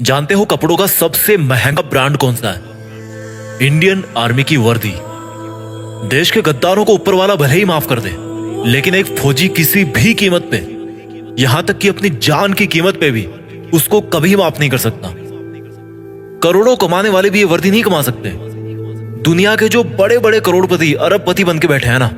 जानते हो कपड़ों का सबसे महंगा ब्रांड कौन सा है? इंडियन आर्मी की वर्दी। देश के गद्दारों को ऊपर वाला भले ही माफ कर दे, लेकिन एक फौजी किसी भी कीमत पे, यहां तक कि अपनी जान की कीमत पे भी उसको कभी माफ नहीं कर सकता। करोड़ों कमाने वाले भी ये वर्दी नहीं कमा सकते। दुनिया के जो बड़े बड़े करोड़पति अरबपति बन के बैठे हैं ना,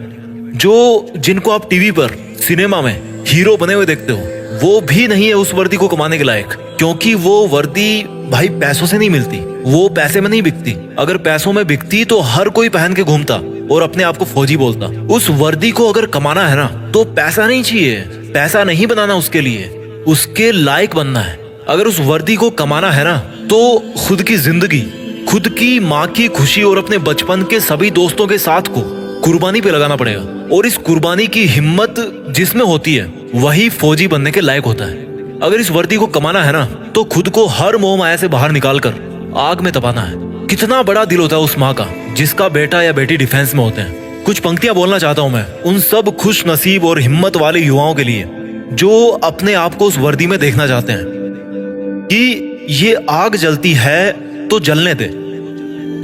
जो जिनको आप टीवी पर सिनेमा में हीरो बने हुए देखते हो, वो भी नहीं है उस वर्दी को कमाने के लायक। क्योंकि वो वर्दी भाई पैसों से नहीं मिलती, वो पैसे में नहीं बिकती। अगर पैसों में बिकती तो हर कोई पहन के घूमता और अपने आप को फौजी बोलता। उस वर्दी को अगर कमाना है ना, तो पैसा नहीं चाहिए, पैसा नहीं बनाना उसके लिए, उसके लायक बनना है। अगर उस वर्दी को कमाना है ना, तो खुद की जिंदगी, खुद की माँ की खुशी और अपने बचपन के सभी दोस्तों के साथ को कुर्बानी पे लगाना पड़ेगा। और इस कुर्बानी की हिम्मत जिसमें होती है, वही फौजी बनने के लायक होता है। अगर इस वर्दी को कमाना है ना, तो खुद को हर मोह माया से बाहर निकाल कर आग में तपाना है। कितना बड़ा दिल होता है उस माँ का जिसका बेटा या बेटी डिफेंस में होते हैं। कुछ पंक्तियां बोलना चाहता हूं मैं उन सब खुश नसीब और हिम्मत वाले युवाओं के लिए जो अपने आप को उस वर्दी में देखना चाहते हैं कि ये आग जलती है तो जलने दे,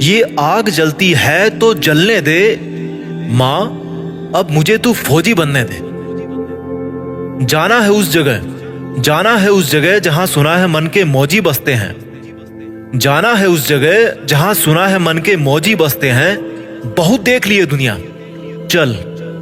ये आग जलती है तो जलने दे, माँ अब मुझे तू फौजी बनने दे। जाना है उस जगह, जाना है उस जगह जहां सुना है मन के मौजी बसते हैं। जाना है उस जगह जहां सुना है मन के मौजी बसते हैं। बहुत देख लिए दुनिया, चल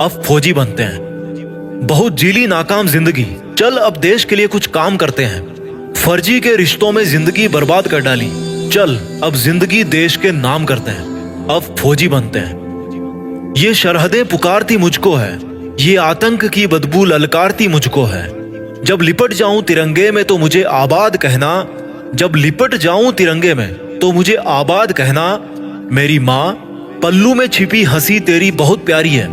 अब फौजी बनते हैं। बहुत जीली नाकाम जिंदगी, चल अब देश के लिए कुछ काम करते हैं। फर्जी के रिश्तों में जिंदगी बर्बाद कर डाली, चल अब जिंदगी देश के नाम करते हैं। अब फौजी बनते हैं। ये सरहदें पुकारती मुझको है, ये आतंक की बदबू ललकारती मुझको है। जब लिपट जाऊं तिरंगे में तो मुझे आबाद कहना, जब लिपट जाऊं तिरंगे में तो मुझे आबाद कहना। मेरी माँ पल्लू में छिपी हंसी तेरी बहुत प्यारी है,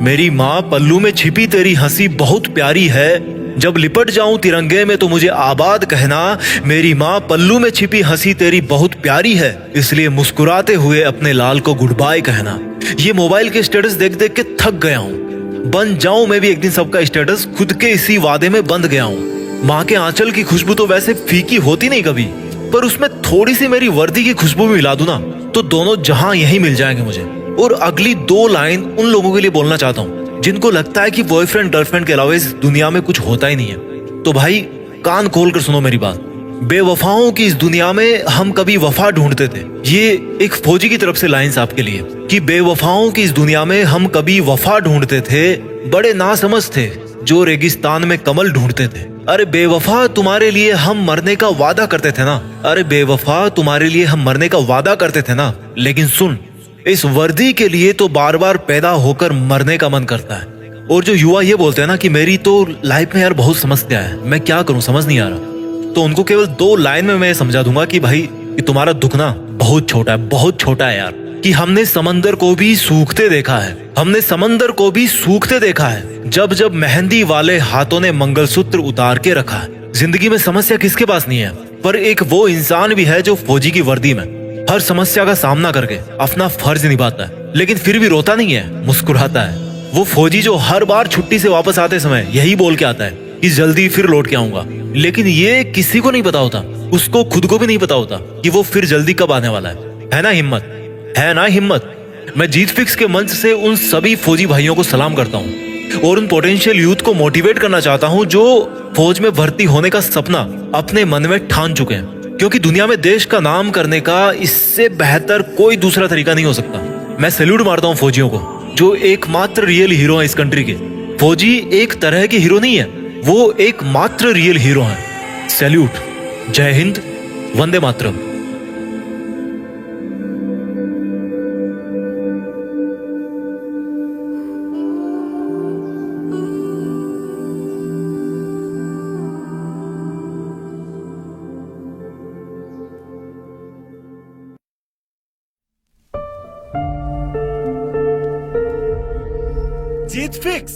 मेरी माँ पल्लू में छिपी तेरी हंसी बहुत प्यारी है। जब लिपट जाऊं तिरंगे में तो मुझे आबाद कहना, मेरी माँ पल्लू में छिपी हंसी तेरी बहुत प्यारी है। इसलिए मुस्कुराते हुए अपने लाल को गुड बाय कहना। ये मोबाइल के स्टेटस देख देख के थक गया हूँ, बन जाऊं मैं भी एक दिन सबका स्टेटस, खुद के इसी वादे में बंध गया हूँ। माँ के आंचल की खुशबू तो वैसे फीकी होती नहीं कभी, पर उसमें थोड़ी सी मेरी वर्दी की खुशबू भी मिला दूं ना, तो दोनों जहां यही मिल जाएंगे मुझे। और अगली दो लाइन उन लोगों के लिए बोलना चाहता हूँ जिनको लगता है कि बॉयफ्रेंड गर्लफ्रेंड के अलावा इस दुनिया में कुछ होता ही नहीं है। तो भाई कान खोल कर सुनो मेरी बात। बेवफाओं की इस दुनिया में हम कभी वफा ढूंढते थे। ये एक फौजी की तरफ से लाइंस आपके लिए कि बेवफाओं की इस दुनिया में हम कभी वफा ढूंढते थे। बड़े नासमझ थे जो रेगिस्तान में कमल ढूंढते थे। अरे बेवफा तुम्हारे लिए हम मरने का वादा करते थे ना, अरे बेवफा तुम्हारे लिए हम मरने का वादा करते थे ना। लेकिन सुन, इस वर्दी के लिए तो बार बार पैदा होकर मरने का मन करता है। और जो युवा ये बोलते हैं ना कि मेरी तो लाइफ में यार बहुत समस्या है, मैं क्या करूं समझ नहीं आ रहा, तो उनको केवल दो लाइन में मैं समझा दूंगा कि भाई कि तुम्हारा दुख ना बहुत छोटा है, बहुत छोटा है यार। कि हमने समंदर को भी सूखते देखा है, हमने समंदर को भी सूखते देखा है, जब जब मेहंदी वाले हाथों ने मंगलसूत्र उतार के रखा है। जिंदगी में समस्या किसके पास नहीं है, पर एक वो इंसान भी है जो फौजी की वर्दी में हर समस्या का सामना करके अपना फर्ज निभाता है, लेकिन फिर भी रोता नहीं है, मुस्कुराता है। वो फौजी जो हर बार छुट्टी से वापस आते समय यही बोल के आता है कि जल्दी फिर लौट के आऊंगा। लेकिन ये किसी को नहीं पता होता, उसको खुद को भी नहीं पता होता कि वो फिर जल्दी कब आने वाला है ना हिम्मत, है ना हिम्मत। मैं जीत फिक्स के मंच से उन सभी फौजी भाइयों को सलाम करता हूँ और उन पोटेंशियल यूथ को मोटिवेट करना चाहता हूँ जो फौज में भर्ती होने का सपना अपने मन में ठान चुके हैं। क्योंकि दुनिया में देश का नाम करने का इससे बेहतर कोई दूसरा तरीका नहीं हो सकता। मैं सैल्यूट मारता हूँ फौजियों को जो एकमात्र रियल हीरो है इस कंट्री के। फौजी एक तरह के हीरो नहीं है, वो एकमात्र रियल हीरो है। सैल्यूट, जय हिंद, वंदे मातरम। जीत फिक्स।